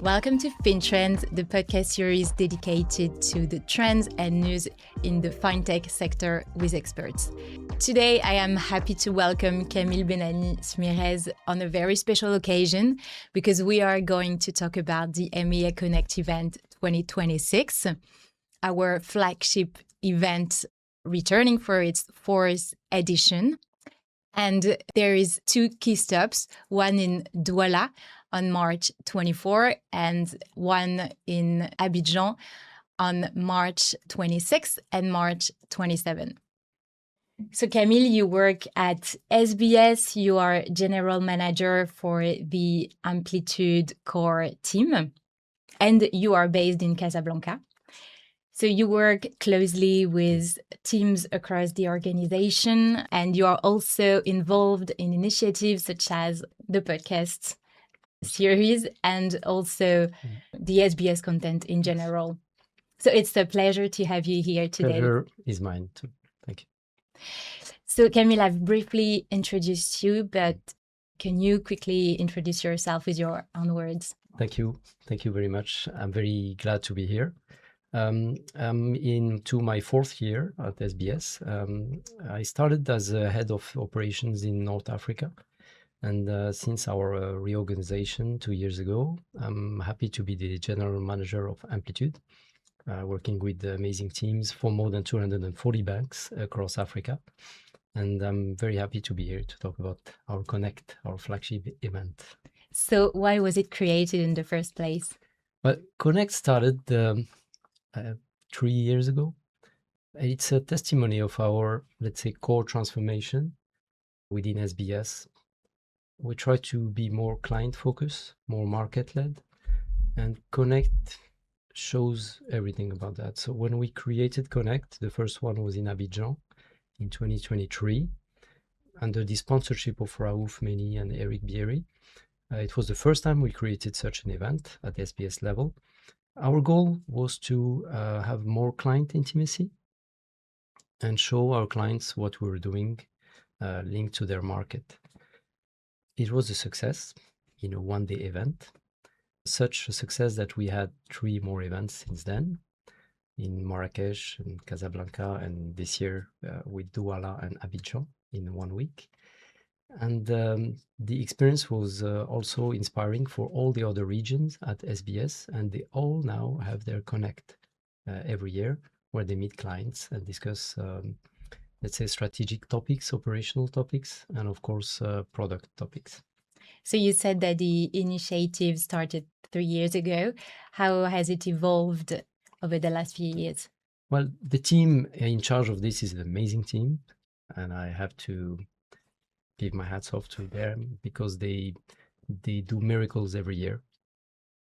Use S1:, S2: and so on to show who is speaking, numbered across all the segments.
S1: Welcome to Fintrends, the podcast series dedicated to the trends and news in the fintech sector with experts. Today, I am happy to welcome Camil Bennani on a very special occasion because we are going to talk about the MEA Connect event 2026, our flagship event returning for its fourth edition. And there is two key stops, one in Douala on March 24 and one in Abidjan on March 26 and March 27. So Camil, you work at SBS. You are general manager for the Amplitude core team, and you are based in Casablanca. So you work closely with teams across the organization, and you are also involved in initiatives such as the podcast series and also the SBS content in general. So it's a pleasure to have you here today.
S2: Pleasure is mine too. Thank you.
S1: So Camil, I've briefly introduced you, but can you quickly introduce yourself with your own words?
S2: Thank you. Thank you very much. I'm very glad to be here. I'm into my fourth year at SBS. I started as a head of operations in North Africa. And since our reorganization 2 years ago, I'm happy to be the general manager of Amplitude, working with amazing teams for more than 240 banks across Africa. And I'm very happy to be here to talk about our Connect, our flagship event.
S1: So why was it created in the first place?
S2: Well, Connect started 3 years ago. It's a testimony of our, let's say, core transformation within SBS. We try to be more client-focused, more market-led, and Connect shows everything about that. So when we created Connect, the first one was in Abidjan in 2023, under the sponsorship of Raouf Meni and Eric Bierry. It was the first time we created such an event at SBS level. Our goal was to have more client intimacy and show our clients what we were doing linked to their market. It was a success in a one-day event, such a success that we had 3 more events since then in Marrakesh and Casablanca, and this year with Douala and Abidjan in 1 week. And the experience was also inspiring for all the other regions at SBS, and they all now have their Connect every year where they meet clients and discuss let's say strategic topics, operational topics, and of course, product topics.
S1: So you said that the initiative started 3 years ago. How has it evolved over the last few years?
S2: Well, the team in charge of this is an amazing team, and I have to give my hats off to them because they do miracles every year.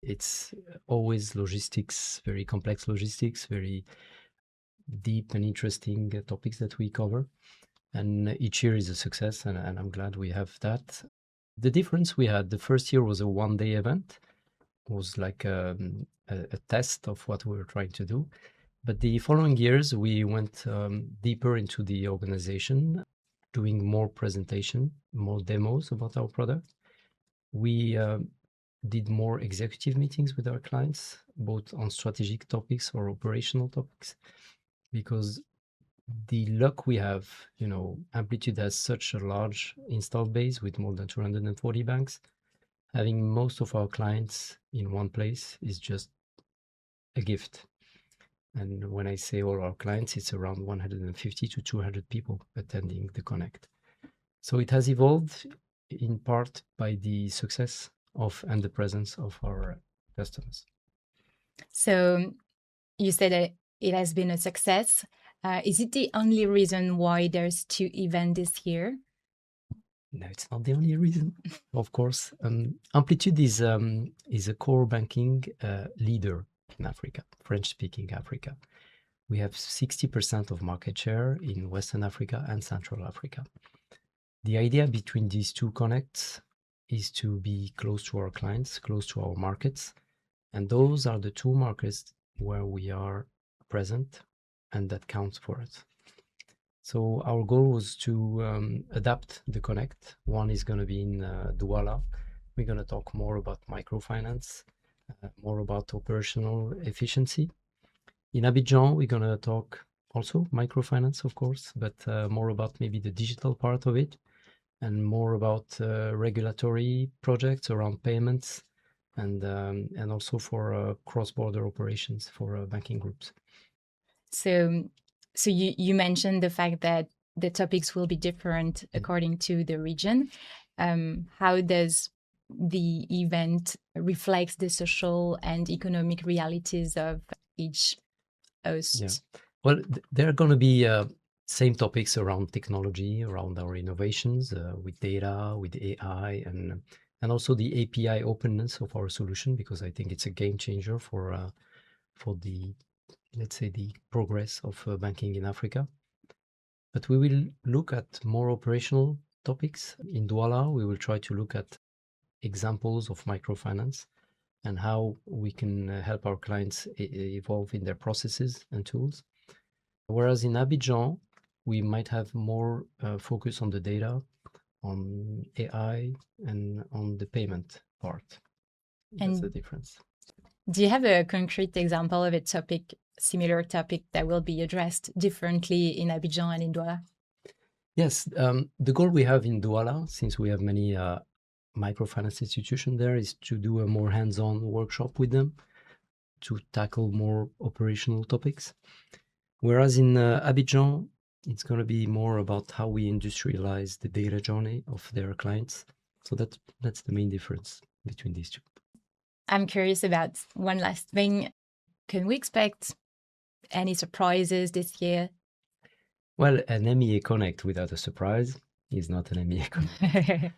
S2: It's always logistics, very complex logistics, very deep and interesting topics that we cover, and each year is a success, and I'm glad we have that. The difference we had, the first year was a one-day event, was like a test of what we were trying to do, but the following years we went deeper into the organization, doing more presentation, more demos about our product. We did more executive meetings with our clients, both on strategic topics or operational topics, because the luck we have, Amplitude has such a large install base with more than 240 banks. Having most of our clients in one place is just a gift. And when I say all our clients, it's around 150 to 200 people attending the Connect. So it has evolved in part by the success of and the presence of our customers.
S1: So you said that it has been a success. Is it the only reason why there's 2 events this year?
S2: No, it's not the only reason. Of course, Amplitude is a core banking leader in Africa, French-speaking Africa. We have 60% of market share in Western Africa and Central Africa. The idea between these 2 connects is to be close to our clients, close to our markets, and those are the 2 markets where we are present and that counts for us. So our goal was to adapt the Connect. One is going to be in Douala. We're going to talk more about microfinance more about operational efficiency. In Abidjan, we're going to talk also microfinance, of course, but more about maybe the digital part of it and more about regulatory projects around payments and also for cross-border operations for banking groups.
S1: So you mentioned the fact that the topics will be different according to the region. How does the event reflects the social and economic realities of each host?
S2: Yeah. Well, there are going to be same topics around technology, around our innovations with data, with AI, and also the API openness of our solution, because I think it's a game changer for the, let's say, the progress of banking in Africa. But we will look at more operational topics. In Douala, we will try to look at examples of microfinance and how we can help our clients evolve in their processes and tools. Whereas in Abidjan, we might have more focus on the data, on AI, and on the payment part. That's the difference.
S1: Do you have a concrete example of a topic, similar topic, that will be addressed differently in Abidjan and in Douala?
S2: Yes, the goal we have in Douala, since we have many microfinance institutions there, is to do a more hands-on workshop with them to tackle more operational topics. Whereas in Abidjan, it's going to be more about how we industrialize the data journey of their clients. So that's the main difference between these two.
S1: I'm curious about one last thing. Can we expect any surprises this year?
S2: Well, an MEA Connect without a surprise is not an MEA Connect.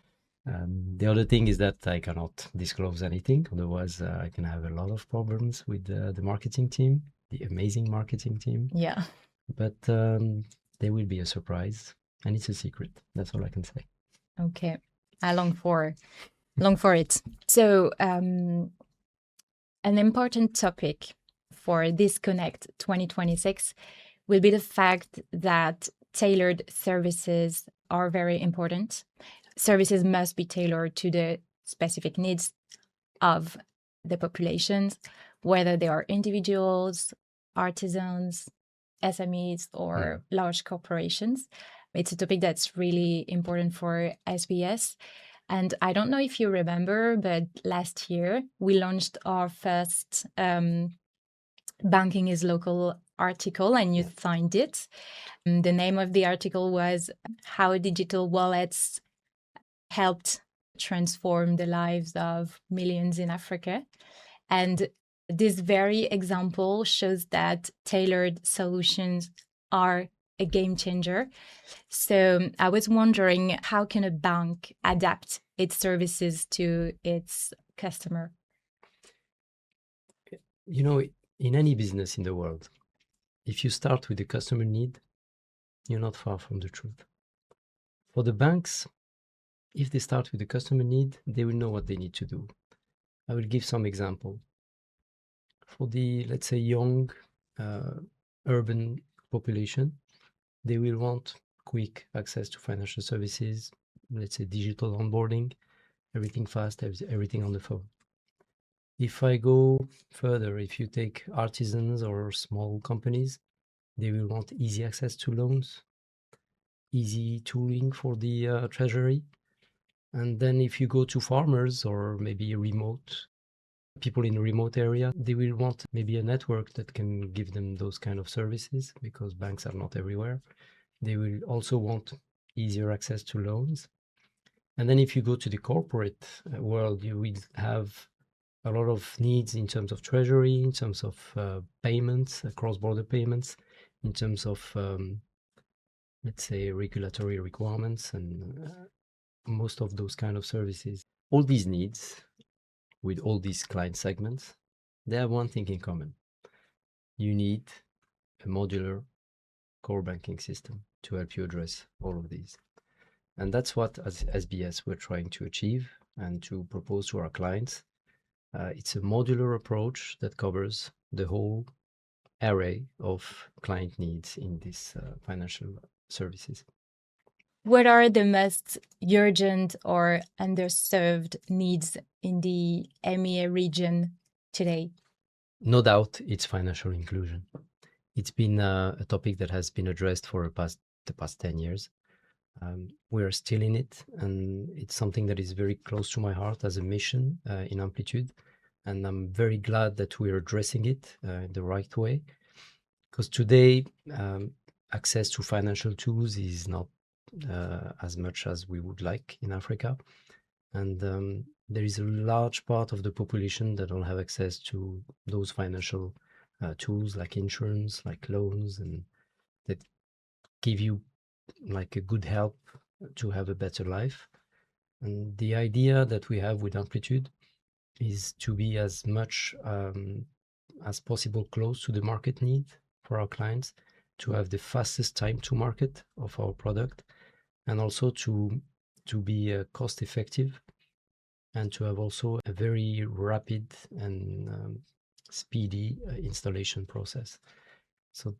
S2: The other thing is that I cannot disclose anything. Otherwise, I can have a lot of problems with the marketing team, the amazing marketing team.
S1: Yeah.
S2: But there will be a surprise, and it's a secret. That's all I can say.
S1: Okay. I long for it. So an important topic for this Connect 2026 will be the fact that tailored services are very important. Services must be tailored to the specific needs of the populations, whether they are individuals, artisans, SMEs, or large corporations. It's a topic that's really important for SBS. And I don't know if you remember, but last year we launched our first Banking is Local article, and you signed it. The name of the article was How Digital Wallets Helped Transform the Lives of Millions in Africa. And this very example shows that tailored solutions are a game changer. So I was wondering, how can a bank adapt its services to its customer?
S2: You know, in any business in the world, if you start with the customer need, you're not far from the truth. For the banks, if they start with the customer need, they will know what they need to do. I will give some example. For the, let's say, young urban population, they will want quick access to financial services, let's say digital onboarding, everything fast, everything on the phone. If I go further, if you take artisans or small companies, they will want easy access to loans, easy tooling for the treasury. And then if you go to farmers or maybe remote people in a remote area, they will want maybe a network that can give them those kind of services, because banks are not everywhere. They will also want easier access to loans. And then if you go to the corporate world, you will have a lot of needs in terms of treasury, in terms of payments, cross-border payments, in terms of, let's say, regulatory requirements and most of those kind of services. All these needs with all these client segments, they have one thing in common. You need a modular core banking system to help you address all of these. And that's what, as SBS, we're trying to achieve and to propose to our clients. It's a modular approach that covers the whole array of client needs in these financial services.
S1: What are the most urgent or underserved needs in the MEA region today?
S2: No doubt it's financial inclusion. It's been a topic that has been addressed for the past 10 years. We are still in it, and it's something that is very close to my heart as a mission in Amplitude. And I'm very glad that we're addressing it the right way, because today access to financial tools is not as much as we would like in Africa. And there is a large part of the population that don't have access to those financial tools like insurance, like loans, and that give you like a good help to have a better life. And the idea that we have with Amplitude is to be as much as possible close to the market need for our clients, to have the fastest time to market of our product, and also to be cost effective, and to have also a very rapid and speedy installation process. So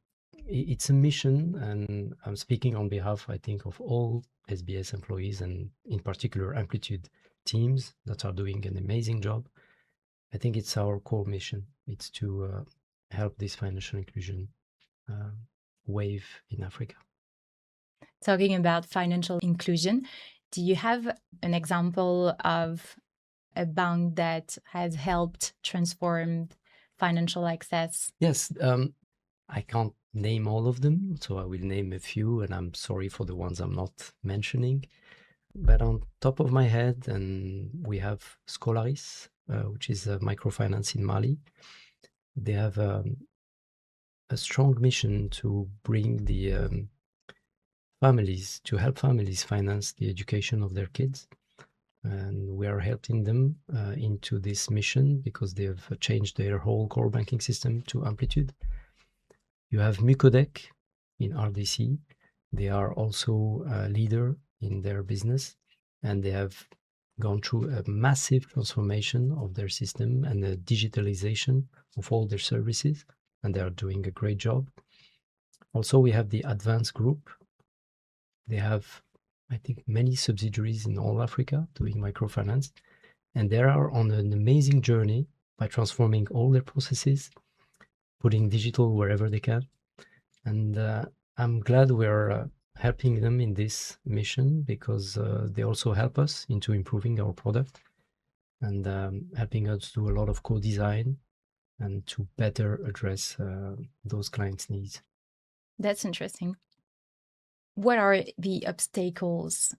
S2: it's a mission, and I'm speaking on behalf, I think, of all SBS employees, and in particular Amplitude teams that are doing an amazing job. I think it's our core mission. It's to help this financial inclusion wave in Africa.
S1: Talking about financial inclusion, do you have an example of a bank that has helped transform financial access?
S2: Yes, I can't name all of them, so I will name a few, and I'm sorry for the ones I'm not mentioning. But on top of my head, and we have Scolaris, which is a microfinance in Mali. They have a strong mission to bring the families, to help families finance the education of their kids. And we are helping them into this mission because they have changed their whole core banking system to Amplitude. You have Mucodec in RDC. They are also a leader in their business, and they have gone through a massive transformation of their system and the digitalization of all their services, and they are doing a great job. Also, we have the Advanced Group. They have, I think, many subsidiaries in all Africa doing microfinance, and they are on an amazing journey by transforming all their processes, putting digital wherever they can. And I'm glad we're helping them in this mission, because they also help us into improving our product and helping us do a lot of co-design and to better address those clients' needs.
S1: That's interesting. What are the obstacles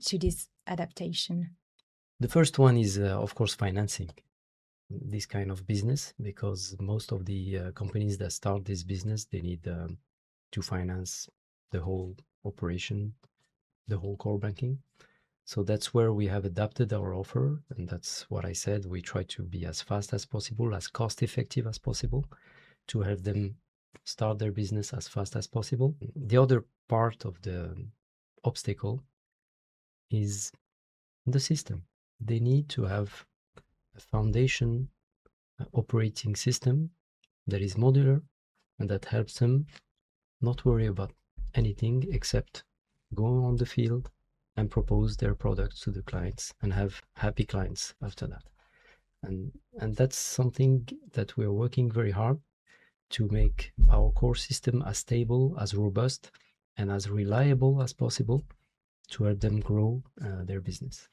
S1: to this adaptation?
S2: The first one is, of course, financing this kind of business, because most of the companies that start this business, they need to finance the whole operation, the whole core banking. So that's where we have adapted our offer, and that's what I said. We try to be as fast as possible, as cost effective as possible, to help them start their business as fast as possible. The other part of the obstacle is the system. They need to have a foundation operating system that is modular and that helps them not worry about anything except go on the field and propose their products to the clients and have happy clients after that. And that's something that we're working very hard to make our core system as stable, as robust, and as reliable as possible to help them grow their business.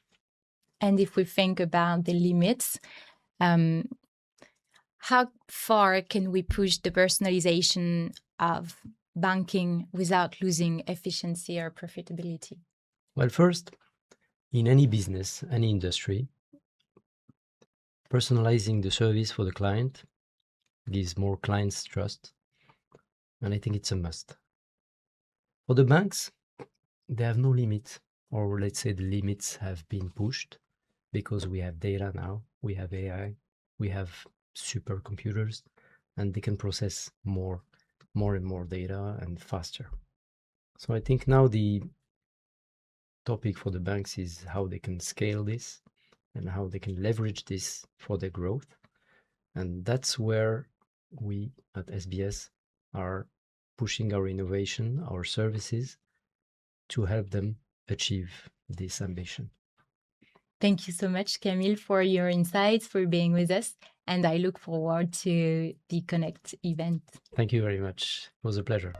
S1: And if we think about the limits, how far can we push the personalization of banking without losing efficiency or profitability?
S2: Well, first, in any business, any industry, personalizing the service for the client gives more clients trust, and I think it's a must. For the banks, they have no limit, or let's say the limits have been pushed, because we have data now, we have AI, we have supercomputers, and they can process more and more data and faster. So I think now the topic for the banks is how they can scale this and how they can leverage this for their growth. And that's where we at SBS are pushing our innovation, our services, to help them achieve this ambition.
S1: Thank you so much, Camil, for your insights, for being with us. and I look forward to the Connect event.
S2: Thank you very much. It was a pleasure.